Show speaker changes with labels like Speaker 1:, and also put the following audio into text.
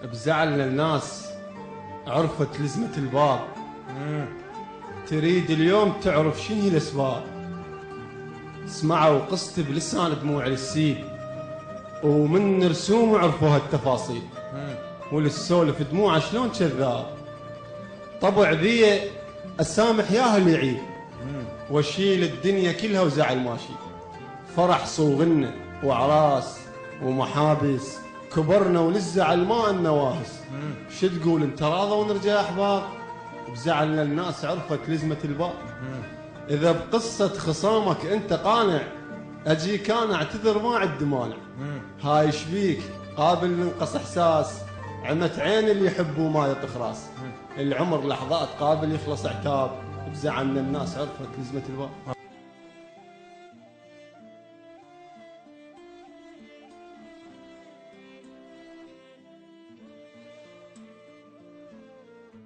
Speaker 1: بزعل الناس عرفت لزمة الباب. تريد اليوم تعرف شنو هي الأسباب. سمعوا قصتي بلسان دموع السيل، ومن رسوم عرفوا هالتفاصيل. وللسولف دموعه شلون كذاب. طبع ذي السامح ياها اللي يعيب، واشيل الدنيا كلها وزعل ماشي. فرح صوغنا وعراس ومحابس، كبرنا وللزعل ما لنا واهس. شو تقول انت راضى ونرجع احباب؟ بزعلنا الناس عرفت لزمة الباب. اذا بقصة خصامك انت قانع، اجيك انا اعتذر ما عندي مانع. هاي شبيك قابل ننقص احساس، عمت عين اللي يحب وما يطخ راس. العمر لحظات قابل يخلص عتاب، بزعلنا الناس عرفت لزمة الباب.